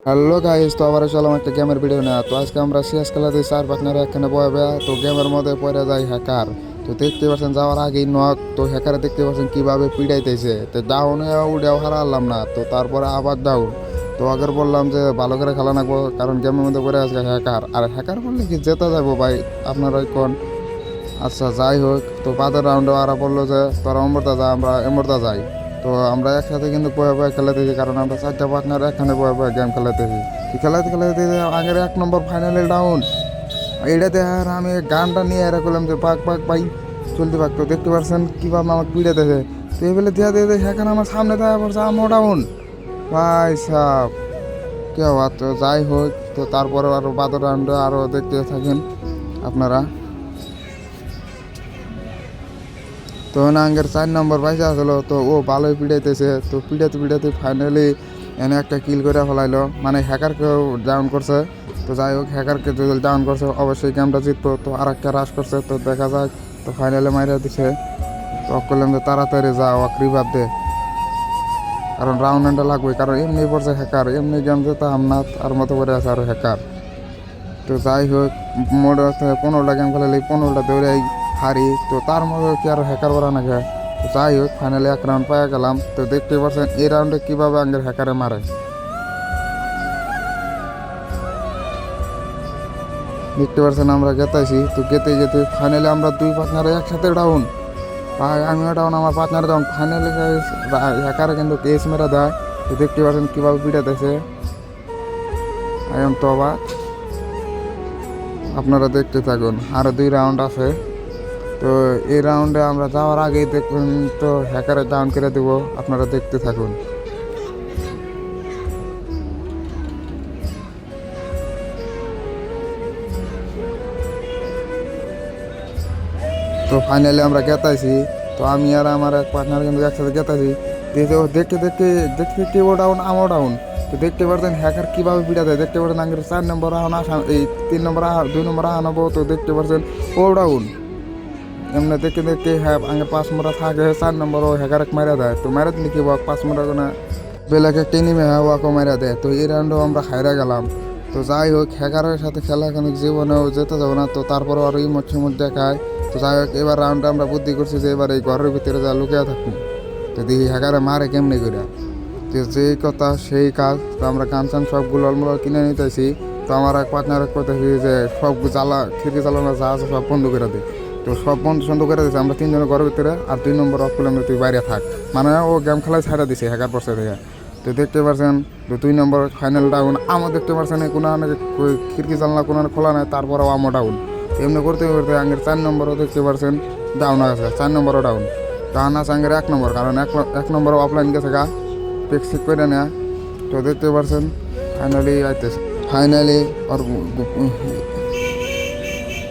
Hello guys, তো আবার চলাম একটা গেমের ভিডিও না। তো আজকে আমরা সিএস খেলাতে চার পার্টনারে একখানে বয়াবে। তো গেমের মধ্যে পড়ে যায় হ্যাকার। তো দেখতে পাচ্ছেন যাওয়ার আগেই নক। তো হ্যাকারে দেখতে পাচ্ছেন কিভাবে পিড়াইতেছে। তো ডাউনে উঠেও হারালাম না, তো তারপরে আবার ডাউন। তো আগের বললাম যে ভালো করে খেলা নাকবো, কারণ গেমের মধ্যে পড়ে আছে হ্যাকার। আর হ্যাকার বললে কি যেতে যাবো ভাই, আপনারা কোন? আচ্ছা যাই হোক, তো বাদের রাউন্ডে ওরা বললো যে তোরা অমরদা যা, আমরা এমরদা যাই। তো আমরা একসাথে কিন্তু বয়ে বয়ে খেলাতেছি, কারণ আমরা চারটা পার্টনার এখানে বয়ে বয়ে গেম খেলাতেছি। খেলাতে খেলাতে আগের 1 নম্বর ফাইনালে ডাউন। এইটাতে আর আমি গানটা নিয়ে এরা করলাম যে পাক পাক ভাই চলতে পারতো। দেখতে পাচ্ছেন কীভাবে আমাকে পিড়াতেছে। তো এই বলে দিয়া দিয়ে সেখানে আমার সামনে দেখা পড়ছে আমও ডাউন। ভাই সাহ কে হওয়া। তো যাই হোক, তো তারপরে আরও বাদের রাউন্ডে আরও দেখতে থাকেন আপনারা। তো নাঙ্গের 4 নম্বর পয়সা আসলো, তো ও ভালোই পিড়াইতেছে। তো পিড়াতে পিড়াতে ফাইনালি এনে একটা কিল করে ফেলাইলো, মানে হ্যাকারকেও ডাউন করছে। তো যাই হোক, হ্যাকারকে যদি ডাউন করছে অবশ্যই গেমটা জিতবো। তো আর একটা রাশ করছে, তো দেখা যাক। তো ফাইনালে মাইরা দিছে। তো করলাম যে তাড়াতাড়ি যা ও রিভাব দে, কারণ রাউন্ড এন্ডটা লাগবে, কারণ এমনি পড়ছে হ্যাকার, এমনি গেম যেতাম না আর মতো করে আছে আরও হ্যাকার। তো যাই হোক, মোট 15টা গেম খেলালে 15টা দৌড়াই হারি। তো তার মধ্যে কি আর হ্যাকার করা না যায়। তো যাই হোক, ফাইনালি 1 রাউন্ড পাওয়া গেলাম। তো দেখতে পাচ্ছেন এই রাউন্ডে কীভাবে আঙ্গের হ্যাকারে মারে। দেখতে পাচ্ছেন আমরা গেতাইছি। তো গেতে যেতে ফাইনালি আমরা 2 পার্টনারে একসাথে ডাউন। আমিও ডাউন, আমার পার্টনার ডাউন। ফাইনালি হ্যাকারে কিন্তু কেস মেরে দেয়। তো দেখতে পাচ্ছেন কীভাবে পিটাতেছে। আই এম তো অবাক, আপনারা দেখতে থাকুন। আরও 2 রাউন্ড আছে। তো এই রাউন্ডে আমরা যাওয়ার আগেই দেখুন তো হ্যাকারে ডাউন করে দেবো, আপনারা দেখতে থাকুন। তো ফাইনালি আমরা গেতাইছি। তো আমি আর আমার এক পার্টনার কিন্তু একসাথে গেতাইছি। দেখতে দেখতে দেখতে দেখতে ও ডাউন, আমও ডাউন। তো দেখতে পারতেন হ্যাকার কীভাবে পিটা দেয়। দেখতে পারতেন আগে 4 নম্বর আহন আসা, এই 3 নম্বর 2 নম্বর আহানবো। তো দেখতে পারছেন ও ডাউন। এমনি দেখতে দেখতে হ্যাঁ আগে 5 নম্বর থাকে, 4 নম্বর ও হ্যাকারকে মারা দেয়। তো মারা দিলে কি 5 নম্বর কোনো বেলাকে টেনে হ্যাঁ ওয়াকে মারা দেয়। তো এই রাউন্ডেও আমরা হাইরা গেলাম। তো যাই হোক, হ্যাকারের সাথে খেলা এখানে জীবনেও যেতে যাবো না। তো তারপরে আরও ইমোট সিমোট দেখায়। তো যাই হোক, এবার রাউন্ডে আমরা বুদ্ধি করছি যে এবার এই ঘরের ভিতরে যা লুকিয়ে থাকুন। তো দেখি হ্যাকারে মারে কেমনি করে। তো যেই কথা সেই কাজ। তো আমরা কানচান সবগুলো অলমোল কিনে নিতেছি। তো আমার এক পার্টনার করতেছি যে সব জ্বালা খিড়কি জ্বালানো যা আছে সব বন্ধ করে দিই। তো সব বন্ধ করে দিয়েছে। আমরা 3 জনের ঘরের ভিতরে, আর 2 নম্বর অফ করলাম তুই বাইরে থাক, মানে ও গেম খেলায় ছাড়া দিছে হ্যাকার পড়ছে থেকে। তো দেখতে পাচ্ছেন 2 নম্বর ফাইনাল ডাউন। আমও দেখতে পাচ্ছেন কোনো খিড়কি জানলা কোনো খোলা নাই, তারপরেও আমও ডাউন। এমনি করতে করতে আঙ্গের 4 নম্বরও দেখতে পাচ্ছেন ডাউন আছে, 4 নম্বরও ডাউন। ডাউন আছে আঙ্গের 1 নম্বর, কারণ 1 নম্বরও অফলাইন গেছে গা টেক্সিক করে নেয়া। তো দেখতে পাচ্ছেন ফাইনালি আইতেছে। ফাইনালি ওর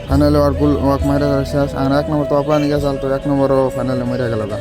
ফাইনালি ওর গুল ওয়াক মারা শেষ। আর 1 নম্বর তো অফলাইন গেছে, তো 1 নম্বরও ফাইনালি মরে গেল গা।